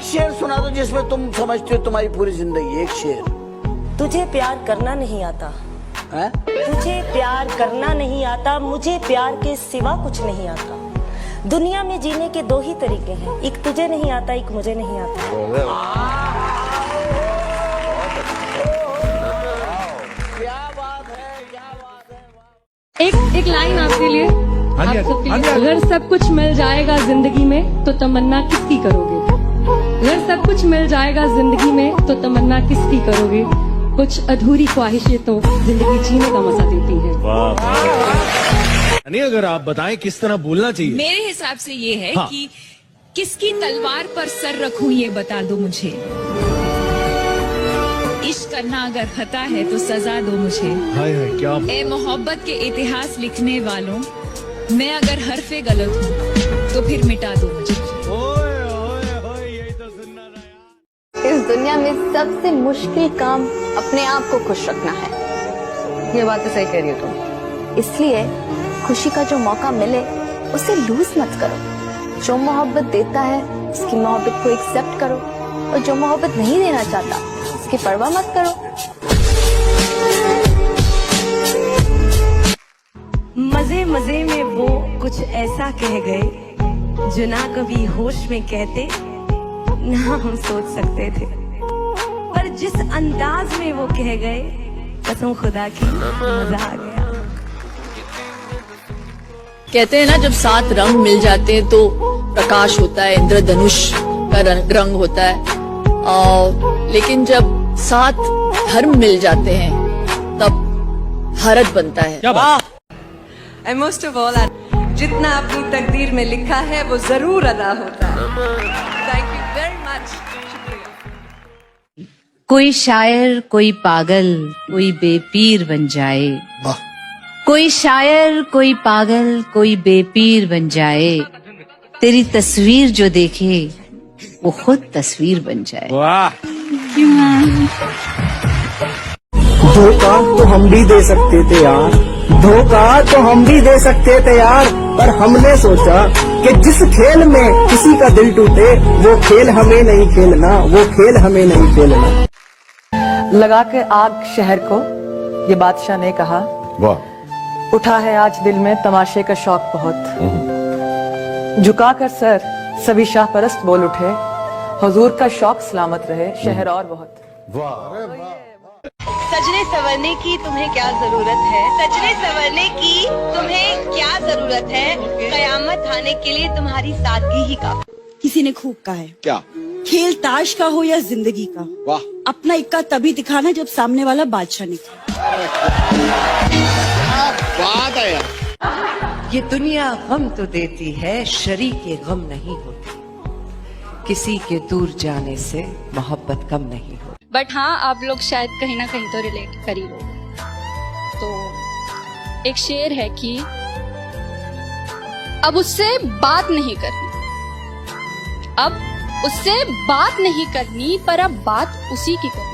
शेर सुना दो जिसमें तुम समझते हो तुम्हारी पूरी जिंदगी। एक शेर। तुझे प्यार करना नहीं आता है? तुझे प्यार करना नहीं आता, मुझे प्यार के सिवा कुछ नहीं आता। दुनिया में जीने के दो ही तरीके हैं, एक तुझे नहीं आता, एक मुझे नहीं आता। क्या बात है, क्या बात है। एक लाइन आपके लिए, आप सबके लिए। अगर सब कुछ मिल जाएगा जिंदगी में तो तमन्ना किसकी करोगे? अगर सब कुछ मिल जाएगा जिंदगी में तो तमन्ना किसकी करोगे? कुछ अधूरी ख्वाहिशें तो जिंदगी जीने का मजा देती हैं। नहीं, अगर आप बताएं किस तरह बोलना चाहिए। मेरे हिसाब से ये है हाँ। कि किसकी तलवार पर सर रखूं ये बता दो मुझे। इश्क करना अगर खता है तो सजा दो मुझे। हाय हाय क्या। ए मोहब्बत के इतिहास लिखने वालों, मैं अगर हरफे गलत हूँ तो फिर मिटा दो मुझे। ओए ओए ओए, यही तो सुनना था यार। इस दुनिया में सबसे मुश्किल काम अपने आप को खुश रखना है। ये बात तो सही कह रही हो तुम। इसलिए खुशी का जो मौका मिले उसे लूज मत करो। जो मोहब्बत देता है उसकी मोहब्बत को एक्सेप्ट करो, और जो मोहब्बत नहीं देना चाहता उसकी परवाह मत करो। मजे मजे में वो कुछ ऐसा कह गए जो ना कभी होश में कहते ना हम सोच सकते थे, पर जिस अंदाज में वो कह गए कसम खुदा की मजा आ गया। कहते हैं ना, जब 7 रंग मिल जाते हैं तो प्रकाश होता है, इंद्रधनुष का रंग होता है। लेकिन जब 7 धर्म मिल जाते हैं तब भारत बनता है। क्या बात? एंड मोस्ट ऑफ ऑल, जितना अपनी तकदीर में लिखा है वो जरूर अदा होता है। Thank you very much. शुक्रिया। कोई शायर, कोई पागल, कोई बेपीर बन जाए। कोई शायर, कोई पागल, कोई बेपीर बन जाए। तेरी तस्वीर जो देखे वो खुद तस्वीर बन जाए। वाह। धोखा तो हम भी दे सकते थे यार, धोखा तो हम भी दे सकते थे यार, पर हमने सोचा कि जिस खेल में किसी का दिल टूटे वो खेल हमें नहीं खेलना, वो खेल हमें नहीं खेलना। लगा के आग शहर को, ये बादशाह ने कहा। वाह। उठा है आज दिल में तमाशे का शौक बहुत। झुकाकर सर सभी शाह परस्त बोल उठे, हुजूर का शौक सलामत रहे शहर और बहुत। सजने संवरने की तुम्हें क्या जरूरत है? सजने संवरने की तुम्हें क्या जरूरत है? कयामत आने के लिए तुम्हारी सादगी ही का। किसी ने खूब कहा है, क्या? खेल ताश का हो या जिंदगी का, वाह। अपना इक्का तभी दिखाना जब सामने वाला बादशाह निकले। बात है यार। ये दुनिया गम तो देती है, शरीके गम नहीं होती। किसी के दूर जाने से मोहब्बत कम नहीं होती। बट हाँ, आप लोग शायद कहीं ना कहीं तो रिलेट कर ही लो। तो एक शेर है कि अब उससे बात नहीं करनी, अब उससे बात नहीं करनी, पर अब बात उसी की करनी।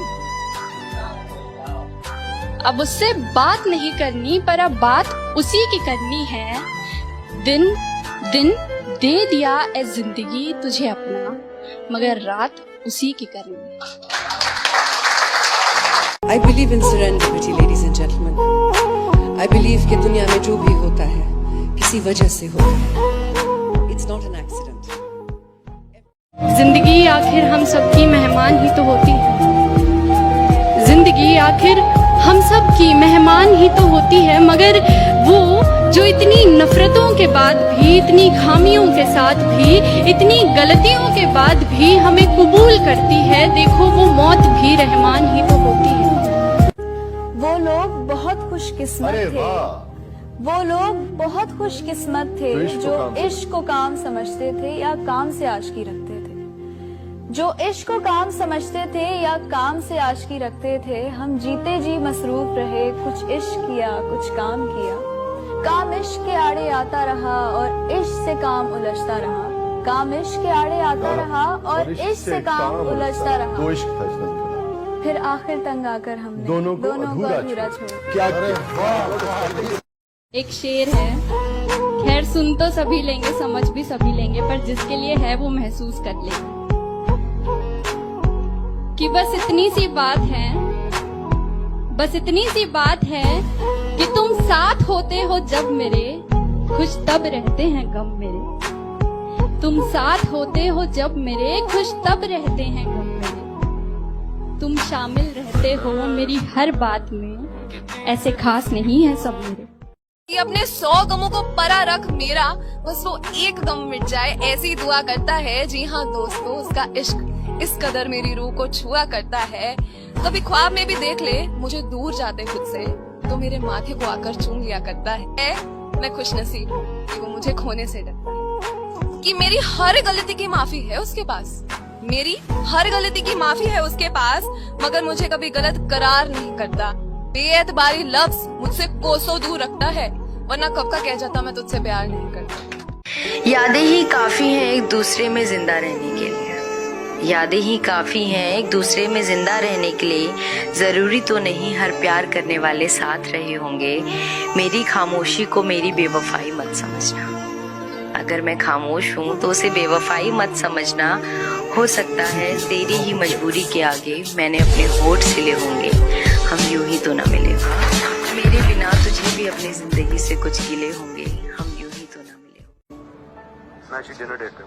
अब उससे बात नहीं करनी, पर अब बात उसी की करनी है। दिन दिन दे दिया ए जिंदगी तुझे अपना, मगर रात उसी की करनी है। I believe in serendipity, ladies and gentlemen. I believe कि दुनिया में जो भी होता है किसी वजह से होता है। It's not an accident. जिंदगी आखिर हम सबकी मेहमान ही तो होती है। जिंदगी आखिर हम सब की मेहमान ही तो होती है, मगर वो जो इतनी नफरतों के बाद भी, इतनी खामियों के साथ भी, इतनी गलतियों के बाद भी हमें कबूल करती है, देखो वो मौत भी रहमान ही तो होती है। वो लोग बहुत खुशकिस्मत थे, वो लोग बहुत खुशकिस्मत थे जो इश्क को काम समझते थे या काम से आशिकी रखते थे। जो इश्क को काम समझते थे या काम से आशिकी रखते थे। हम जीते जी मसरूफ रहे, कुछ इश्क किया कुछ काम किया। काम इश्क के आड़े आता रहा और इश्क से काम उलझता रहा। काम इश्क के आड़े आता रहा और इश्क से काम उलझता रहा। फिर आखिर तंग आकर हमने दोनों को अधूरा छोड़ा। एक शेर है, खैर सुन तो सभी लेंगे, समझ भी सभी लेंगे, पर जिसके लिए है वो महसूस कर लेंगे। कि बस इतनी सी बात है कि तुम साथ होते हो जब मेरे, खुश तब रहते हैं गम मेरे। तुम साथ होते हो जब मेरे, खुश तब रहते हैं गम मेरे। तुम शामिल रहते हो मेरी हर बात में, ऐसे खास नहीं है सब मेरे। कि अपने 100 गमों को परा रख मेरा, बस वो एक गम मिट जाए, ऐसी दुआ करता है। जी हाँ दोस्तों, उसका इश्क इस कदर मेरी रूह को छुआ करता है। कभी ख्वाब में भी देख ले मुझे दूर जाते खुद से, तो मेरे माथे को आकर चूम लिया करता है। मैं खुशनसीब हूँ कि वो मुझे खोने से डरता है, कि मेरी हर गलती की माफी है उसके पास, मेरी हर गलती की माफी है उसके पास, मगर मुझे कभी गलत करार नहीं करता। बेएतबारी लफ्ज मुझसे कोसों दूर रखता है, वरना कब का कह जाता मैं तुझसे प्यार नहीं करता। यादें ही काफी हैं एक दूसरे में जिंदा रहने के लिए, यादें ही काफी हैं एक दूसरे में जिंदा रहने के लिए। जरूरी तो नहीं हर प्यार करने वाले साथ रहे होंगे। मेरी खामोशी को मेरी बेवफाई मत समझना, अगर मैं खामोश हूँ तो उसे बेवफाई मत समझना। हो सकता है तेरी ही मजबूरी के आगे मैंने अपने होठ सिले होंगे, हम यूं ही तो ना मिले। मेरे बिना तुझे भी अपनी जिंदगी से कुछ गिले होंगे, हम यूं ही तो ना मिले। डिनर डेट पे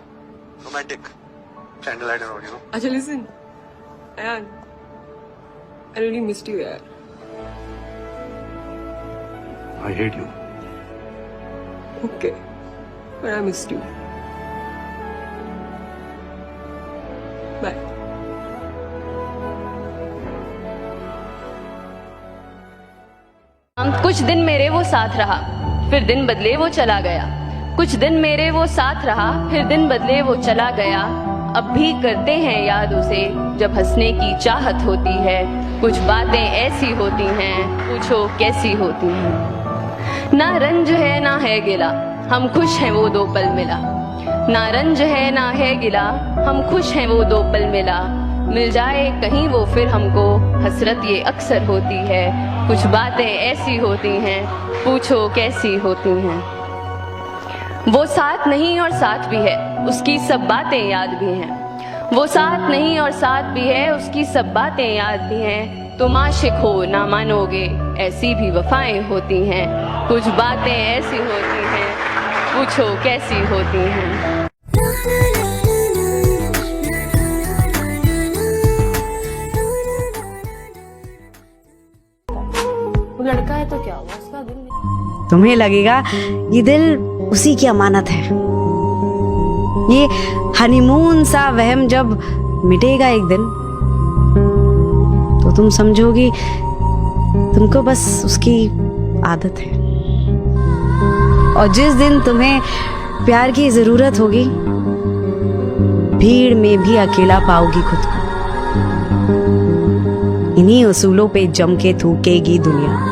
romantic candle light and all, you know. अच्छा listen, Ayan, I really missed you यार। I hate you. Okay, but I missed you. Bye. कुछ दिन मेरे वो साथ रहा, फिर दिन बदले वो चला गया। कुछ दिन मेरे वो साथ रहा, फिर दिन बदले वो चला गया। अब भी करते हैं याद उसे जब हंसने की चाहत होती है। कुछ बातें ऐसी होती हैं, पूछो कैसी होती हैं। ना रंज है ना है गिला, हम खुश हैं वो दो पल मिला। ना रंज है ना है गिला, हम खुश हैं वो दो पल मिला। मिल जाए कहीं वो फिर हमको, हसरत ये अक्सर होती है। कुछ बातें ऐसी होती हैं, पूछो कैसी होती हैं। वो साथ नहीं और साथ भी है, उसकी सब बातें याद भी हैं। वो साथ नहीं और साथ भी है, उसकी सब बातें याद भी हैं। तुम आशिक हो ना मानोगे, ऐसी भी वफाएं होती हैं। कुछ बातें ऐसी होती हैं, पूछो कैसी होती हैं। वो लड़का है तो क्या हुआ, उसका दिल नहीं। तुम्हें लगेगा ये दिल उसी की अमानत है। ये हनीमून सा वहम जब मिटेगा एक दिन, तो तुम समझोगी तुमको बस उसकी आदत है। और जिस दिन तुम्हें प्यार की जरूरत होगी, भीड़ में भी अकेला पाओगी खुद को। इन्हीं उसूलों पे जम के थूकेगी दुनिया।